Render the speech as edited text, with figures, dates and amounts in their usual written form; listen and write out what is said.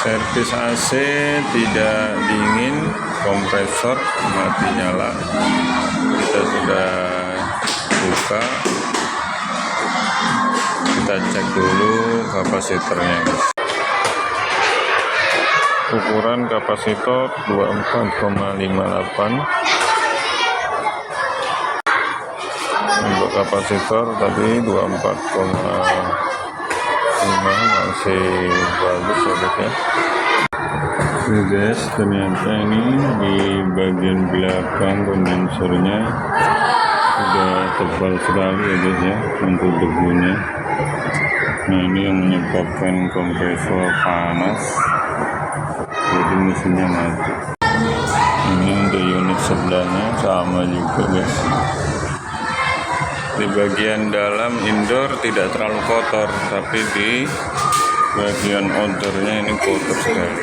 Servis AC tidak dingin, kompresor mati nyala. Kita sudah buka, kita cek dulu kapasitornya, guys. Ukuran kapasitor 24,58. Untuk kapasitor tadi 24,5, masih bagus ya guys ya. Oke guys, ternyata ini di bagian belakang kondensernya sudah tebal sekali ya guys ya untuk debunya. Nah, ini yang menyebabkan kompresor panas, jadi mesinnya mati. Ini untuk unit sebelahnya sama juga guys. Di bagian dalam indoor tidak terlalu kotor, tapi di bagian outdoornya ini kotor sekali.